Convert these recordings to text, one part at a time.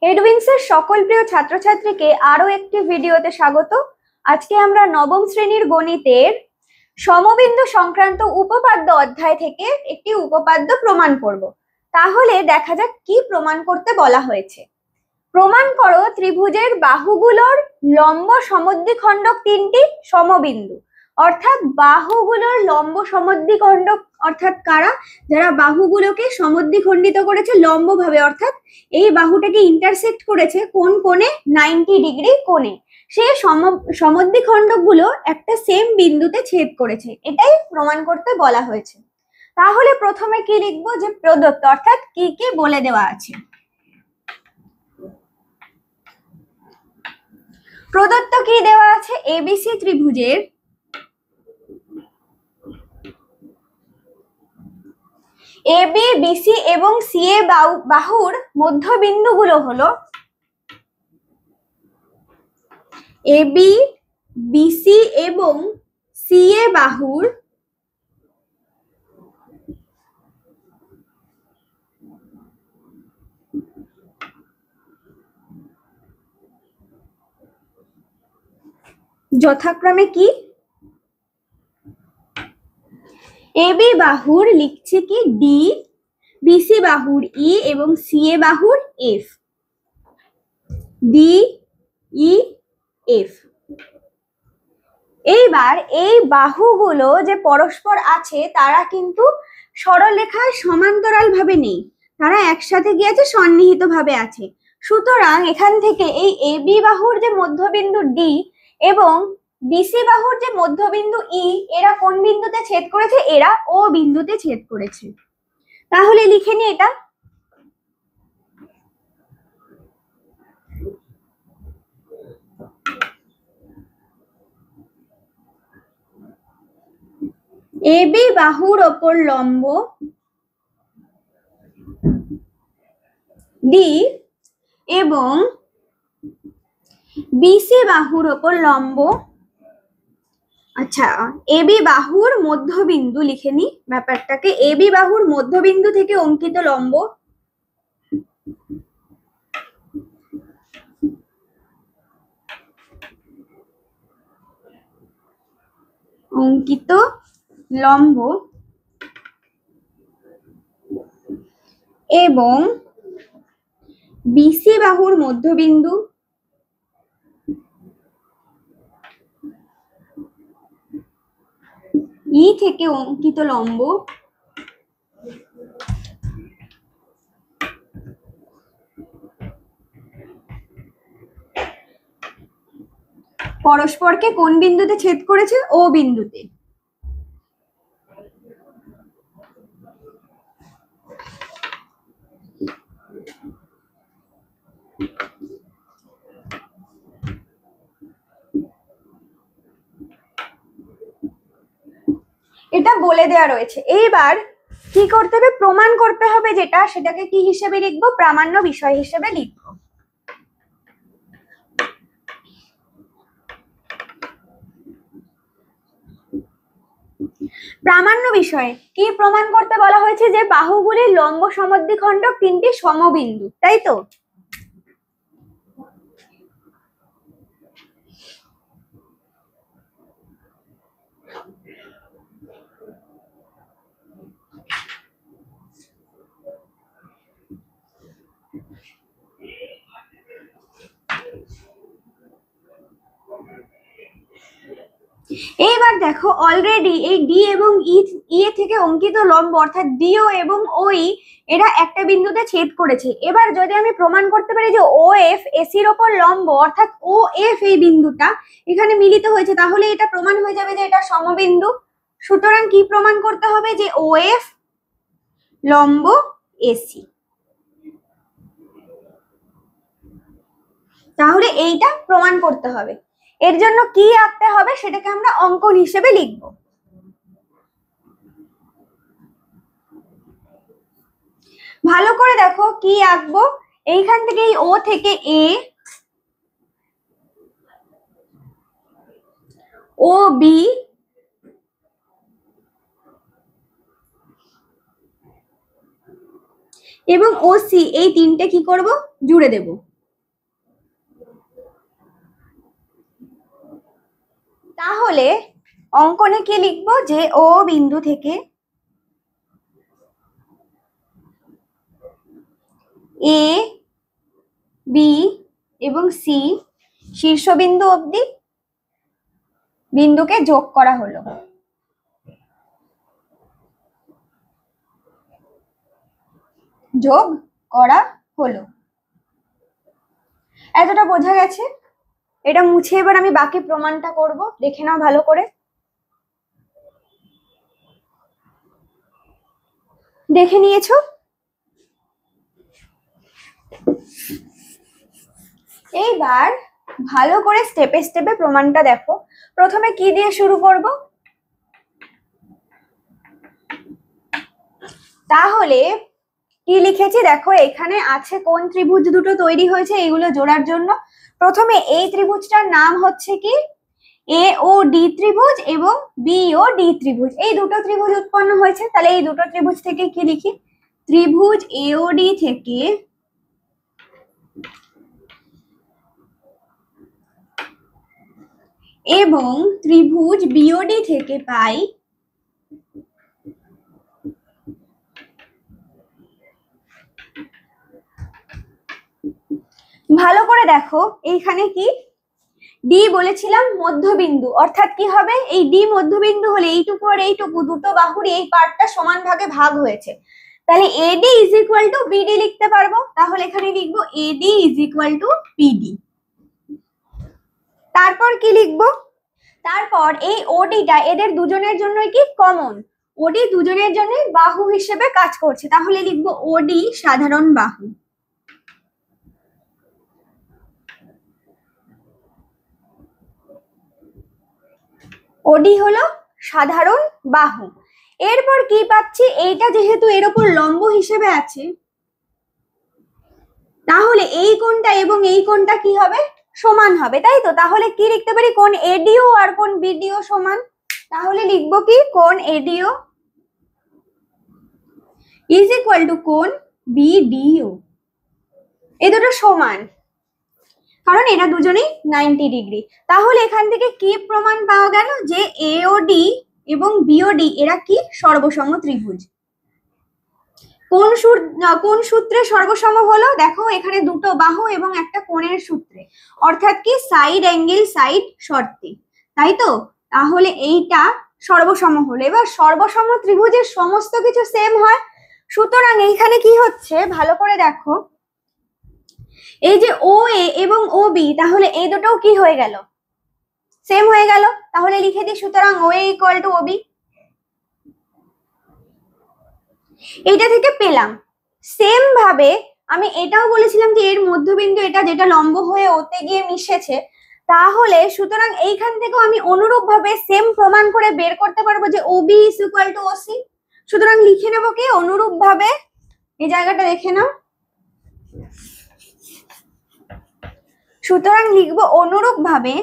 এডুইংসের সকল প্রিয় ছাত্রছাত্রীকে আরো একটি ভিডিওতে স্বাগত। আজকে আমরা নবম শ্রেণীর গণিতের সমবিন্দু সংক্রান্ত উপপাদ্য অধ্যায় থেকে একটি উপপাদ্য প্রমাণ করব। তাহলে দেখা যাক কি প্রমাণ করতে বলা হয়েছে। প্রমাণ করো ত্রিভুজের বাহুগুলোর লম্ব সমদ্বিখণ্ডক তিনটি সমবিন্দু। অর্থাৎ বাহুগুলোর লম্ব সমদ্বিখণ্ডক অর্থাৎ কারা? যারা বাহুগুলোকে সমদ্বিখণ্ডিত করেছে লম্বভাবে, অর্থাৎ এই বাহুটাকে ইন্টারসেক্ট করেছে কোন কোণে? 90 ডিগ্রি কোণে। সেই সমদ্বিখণ্ডকগুলো একটা সেম বিন্দুতে ছেদ করেছে, এটাই প্রমাণ করতে বলা হয়েছে। তাহলে প্রথমে কি লিখবো? যে প্রদত্ত, অর্থাৎ কি কি বলে দেওয়া আছে। প্রদত্ত কি দেওয়া আছে? এবিসি ত্রিভুজের এবি, বিসি এবং সিএ বাহুর মধ্যবিন্দুগুলো হলো এবি, বিসি এবং সিএ বাহুর যথাক্রমে কি? এবি বাহুর লিখছি কি ডি, বিসি বাহুর ই এবং সিএ বাহুর এফ। D E F. এইবার এই বাহুগুলো যে পরস্পর আছে তারা কিন্তু সরলরেখায় সমান্তরাল ভাবে নেই, তারা একসাথে গিয়েছে সন্নিহিত ভাবে আছে। সুতরাং এখান থেকে এই এবি বাহুর যে মধ্যবিন্দু ডি এবং বিসি বাহুর যে মধ্যবিন্দু ই, এরা কোন বিন্দুতে ছেদ করেছে? এরা ও বিন্দুতে ছেদ করেছে। তাহলে লিখে নি এটা। এবি বাহুর ওপর লম্ব ডি এবং বিসি বাহুর ওপর লম্ব, আচ্ছা এবি বাহুর মধ্যবিন্দু লিখে নি ব্যাপারটাকে। এবি বাহুর মধ্যবিন্দু থেকে অঙ্কিত লম্ব এবং বিসি বাহুর মধ্যবিন্দু ই থেকে অঙ্কিত লম্ব পরস্পরকে কোন বিন্দুতে ছেদ করেছে? ও বিন্দুতে। এটা বলে দেওয়া রয়েছে। এইবার কি করতে হবে? প্রমাণ করতে হবে যেটা, সেটাকে কি হিসেবে লিখবো? প্রামাণ্য বিষয় হিসেবে লিখবো। প্রামাণ্য বিষয়ে কি প্রমাণ করতে বলা হয়েছে? যে বাহুগুলির লম্ব সমদ্বিখণ্ডক তিনটি সমবিন্দু, তাই তো? এইবার দেখো অলরেডি এই ডি এবং ই থেকে অঙ্কিত লম্ব অর্থাৎ ডিও এবং ওই এরা একটা বিন্দুতে ছেদ করেছে। এবার যদি আমি প্রমাণ করতে পারি যে ও এফ এসির ওপর লম্ব অর্থাৎ ও এফ এই বিন্দুটা এখানে মিলিত হয়েছে, তাহলে এটা প্রমাণ হয়ে যাবে যে এটা সমবিন্দু। সুতরাং কি প্রমাণ করতে হবে? যে ও এফ লম্ব এসি। তাহলে এইটা প্রমাণ করতে হবে। এর জন্য কি আঁকতে হবে সেটাকে আমরা অঙ্কন হিসেবে লিখব। ভালো করে দেখো কি আঁকবো। এইখান থেকে এই ও থেকে এ, ও বি এবং ও সি, এই তিনটে কি করব? জুড়ে দেব। তাহলে অঙ্কনে কি লিখবো, যে ও বিন্দু থেকে এ বি এবং সি শীর্ষবিন্দু অবধি বিন্দুকে যোগ করা হলো। যোগ করা হলো, এতটা বোঝা গেছে। এটা মুছে এবার আমি বাকি প্রমাণটা করব, দেখে নাও ভালো করে। দেখে নিয়েছো? এইবার ভালো করে স্টেপে স্টেপে প্রমাণটা দেখো। প্রথমে কি দিয়ে শুরু করব? তাহলে কি লিখেছি দেখো, এখানে আছে কোন ত্রিভুজ দুটো তৈরি হয়েছে এগুলো জোড়ার জন্য। প্রথমে এই ত্রিভুজটার নাম হচ্ছে কি এ ও ডি ত্রিভুজ এবং বি ও ডি ত্রিভুজ, এই দুটো ত্রিভুজ উৎপন্ন হয়েছে। তাহলে এই দুটো ত্রিভুজ থেকে কি লিখি, ত্রিভুজ এ ও ডি থেকে এবং ত্রিভুজ বিওডি থেকে পাই ভালো করে দেখো এইখানে কি ডি বলেছিলাম মধ্যবিন্দু, অর্থাৎ কি হবে, এই ডি মধ্যবিন্দু হলে এইটুকু আর এইটুকু দুটো বাহুর এই পার্টটা সমান ভাগে ভাগ হয়েছে। তাহলে এডি ইজ ইকুয়াল টু বিডি লিখতে পারবো। তাহলে এখানে লিখবো এডি ইজ ইকুয়াল টু বিডি। তারপর কি লিখবো, তারপর এই ওডিটা এদের দুজনের জন্যই কি কমন, ওডি দুজনের জন্য বাহু হিসেবে কাজ করছে। তাহলে লিখবো ওডি সাধারণ বাহু। ওডি হলো সাধারণ বাহু। এরপর কি পাচ্ছি, এইটা যেহেতু এর উপর লম্ব হিসেবে আছে, তাহলে এই কোণটা এবং এই কোণটা কি হবে, সমান হবে, তাই তো। তাহলে কি লিখতে পারি, কোণ এডিও আর কোণ বিডিও সমান। তাহলে লিখবো কি, কোণ এডিও ইজ ইকুয়াল টু কোণ বিডিও। এই দুটো সমান, কারণ এরা দুজনেই 90 ডিগ্রি। তাহলে এখান থেকে কি প্রমাণ পাওয়া গেল, যে এওডি এবং বিওডি এরা কি সর্বসম ত্রিভুজ। কোন সূত্রে সর্বসম হলো, দেখো এখানে দুটো বাহু এবং একটা কোণের সূত্রে, অর্থাৎ কি সাইড অ্যাঙ্গেল সাইড শর্তে, তাই তো। তাহলে এইটা সর্বসম হলো। এবার সর্বসম ত্রিভুজের সমস্ত কিছু সেম হয়, সুতরাং এইখানে কি হচ্ছে ভালো করে দেখো, এই যে ও এ এবং ও বি, তাহলে এই দুটোও কি হয়ে গেল, সেম হয়ে গেল। তাহলে লিখে দিই, সুতরাং ও A equal two O B. এইটা থেকে পেলাম। সেম ভাবে আমি এটাও বলেছিলাম যে এর মধ্যবিন্দু এটা, যেটা লম্ব হয়ে ওতে গিয়ে মিশেছে। তাহলে সুতরাং এইখান থেকেও আমি অনুরূপ ভাবে সেম প্রমাণ করে বের করতে পারবো যে OB is equal to OC. সুতরাং লিখে নেবো কি, অনুরূপ ভাবে, এই জায়গাটা দেখে নাও। সুতরাং লিখবো অনুরূপ ভাবে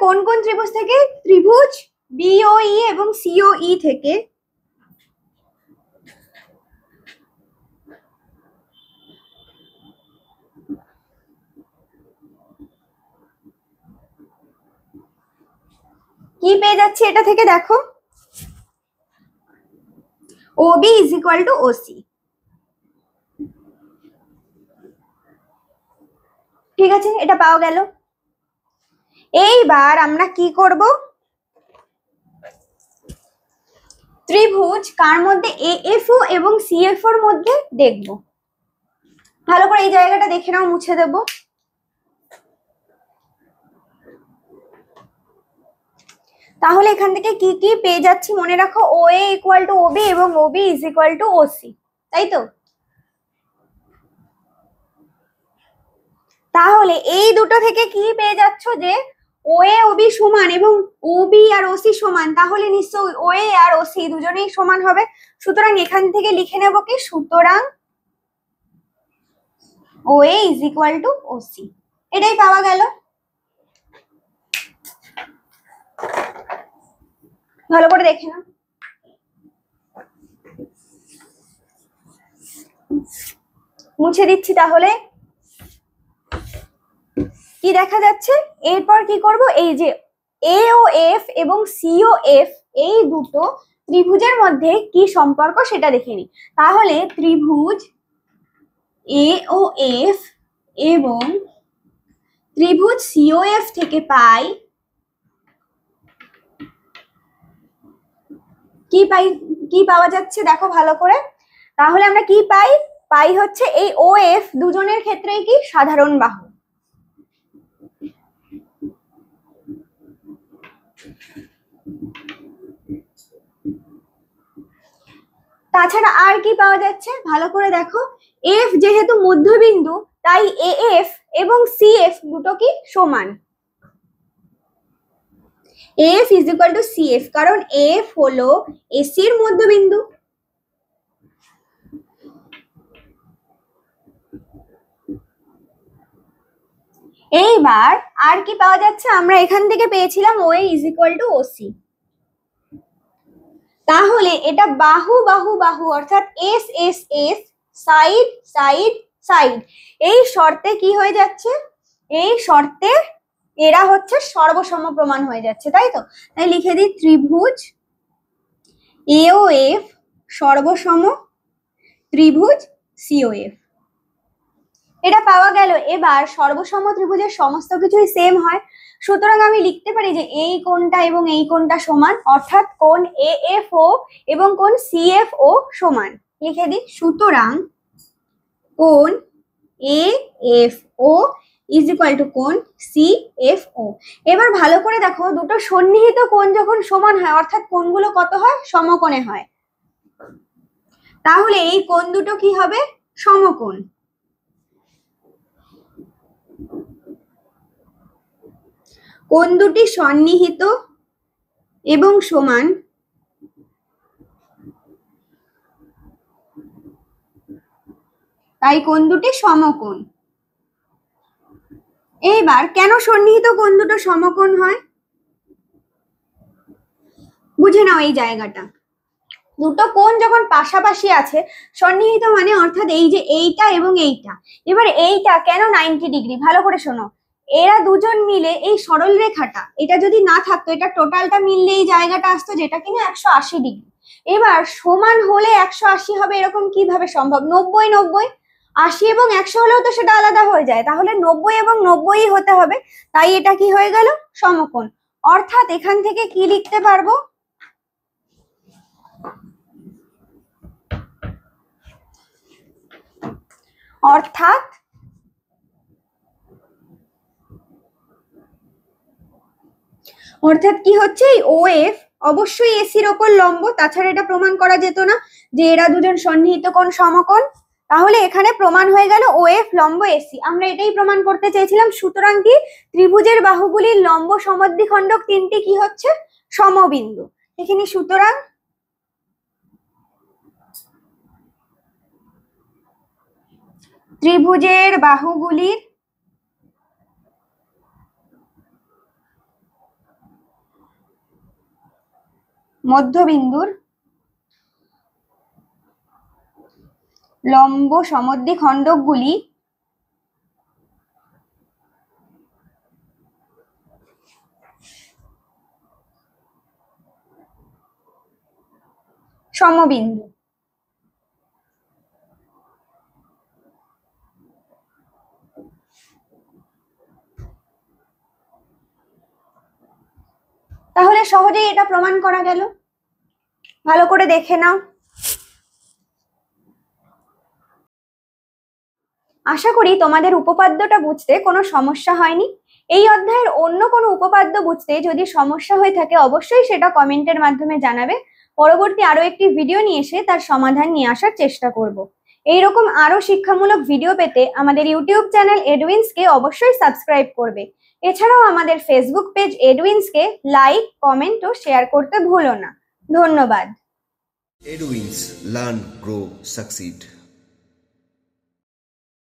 কোন কোন ত্রিভুজ থেকে, ত্রিভুজ বিওই এবং সিওই থেকে কি পেয়ে যাচ্ছে, এটা থেকে দেখো OB is equal to OC. ঠিক আছে, এটা পাওয়া গেল। এইবার আমরা কি করব, ত্রিভুজ কার মধ্যে এএফও এবং সিএফও এর মধ্যে দেখব। ভালো করে এই জায়গাটা দেখে নাও, মুছে দেব। তাহলে এখান থেকে কি কি পেয়ে যাচ্ছি মনে রাখো, O A equal to OB এবং OB is equal to OC, তাই তো। তাহলে এই দুটো থেকে কি পেয়ে যাচ্ছ, যে ও এ ওবি সমান এবং ওবি আর ওসি সমান, তাহলে নিশ্চয়ই ও এ আর ওসি দুজনেই সমান হবে। সুতরাং এখান থেকে লিখে নেব কি, সুতরাং ও এ ইজ ইকুয়াল টু ওসি। এটাই পাওয়া গেল। ভালো করে দেখে নাও। মুছে দিচ্ছি। তাহলে কি দেখা যাচ্ছে, এরপর কি করব, এই যে এ ও এফ এবং সি ও এফ এই দুটো ত্রিভুজের মধ্যে কি সম্পর্ক সেটা দেখে নিই। তাহলে ত্রিভুজ এ ও এফ এবং ত্রিভুজ সিওএফ থেকে পাই কি পাওয়া যাচ্ছে দেখো ভালো করে। তাহলে আমরা কি পাই হচ্ছে এই ও এফ দুজনের ক্ষেত্রেই কি সাধারণ বাহু। তাছাড়া আর কি পাওয়া যাচ্ছে ভালো করে দেখো, এফ যেহেতু মধ্যবিন্দু তাই এ এফ এবং সি এফ দুটো কি সমান। F is equal to C F, কারণ এফ হলো এসির মধ্যবিন্দু। এইবার আর কি পাওয়া যাচ্ছে, আমরা এখান থেকে পেয়েছিলাম ও ইজ ইকুয়াল টু ওসি। তাহলে এটা বাহু বাহু বাহু অর্থাৎ S S S, side side side, এই শর্তে কি হয়ে যাচ্ছে, এই শর্তে এরা হচ্ছে সর্বসম প্রমাণ হয়ে যাচ্ছে, তাই তো। তাই লিখে দিই ত্রিভুজ এ ও এফ সর্বসম ত্রিভুজ সিওএফ। এটা পাওয়া গেল। এবার সর্বসম ত্রিভুজের সমস্ত কিছুই সেম হয়, সুতরাং আমি লিখতে পারি যে এই কোণটা এবং এই কোণটা সমান, অর্থাৎ কোণ এএফও এবং কোণ সিএফও সমান। লিখে দিই সুতরাং কোণ এএফও ইজ ইকুয়াল টু কোণ সিএফও। এবার ভালো করে দেখো, দুটো সন্নিহিত কোণ যখন সমান হয় অর্থাৎ কোণগুলো কত হয়, সমকোণে হয়। তাহলে এই কোণ দুটো কি হবে, সমকোণ। কোণ দুটি সন্নিহিত এবং সমান, তাই কোণ দুটি সমকোণ। এইবার কেন সন্নিহিত কোণ দুটো সমকোণ হয় বুঝে নাও এই জায়গাটা। দুটো কোণ যখন পাশাপাশি আছে, সন্নিহিত মানে অর্থাৎ এই যে এইটা এবং এইটা। এবার এইটা কেন 90 ডিগ্রি, ভালো করে শোনো। এরা দুজন মিলে এই সরল রেখাটা, এটা যদি না থাকতো, এটা টোটালটা মিললে এই জায়গাটা আসতো যেটা কিনা 180 ডিগ্রি। এবার সমান হলে 180 হবে এরকম কিভাবে সম্ভব, 90 90, 80 এবং 100 হলেও তো সেটা আলাদা হয়ে যায়, তাহলে 90 এবং 90 হতে হবে। তাই এটা কি হয়ে গেল, সমকোণ। অর্থাৎ এখান থেকে কি লিখতে পারবো, অর্থাৎ কি হচ্ছে, এই ও এফ অবশ্যই এসির ওপর লম্ব, তাছাড়া এটা প্রমাণ করা যেত না যে এরা দুজন সন্নিহিত কোণ সমকোণ। তাহলে এখানে প্রমাণ হয়ে গেল ও এফ লম্ব এসি, আমরা এটাই প্রমাণ করতে চেয়েছিলাম। সুতরাং কি ত্রিভুজের বাহুগুলির লম্ব সমদ্বিখণ্ডক তিনটি কি হচ্ছে, সমবিন্দু। এখানে সুতরাং ত্রিভুজের বাহুগুলির মধ্যবিন্দুর লম্ব সমদ্বিখণ্ডকগুলি সমবিন্দু। তাহলে সহজেই এটা প্রমাণ করা গেল, ভালো করে দেখে নাও। আশা করি তোমাদের উপপাদ্যটা বুঝতে কোনো সমস্যা হয়নি। এই অধ্যায়ের অন্য কোনো উপপাদ্য বুঝতে যদি সমস্যা হয়ে থাকে অবশ্যই সেটা কমেন্টের মাধ্যমে জানাবে। পরবর্তী আরো একটি ভিডিও নিয়ে এসে তার সমাধান নিয়ে আসার চেষ্টা করব। এইরকম আরো শিক্ষামূলক ভিডিও পেতে আমাদের ইউটিউব চ্যানেল এডুইন্সকে অবশ্যই সাবস্ক্রাইব করবে। এছাড়াও আমাদের ফেসবুক পেজ এডুইন্সকে লাইক, কমেন্ট ও শেয়ার করতে ভুলো না। ধন্যবাদ। Edwins, learn, grow, succeed.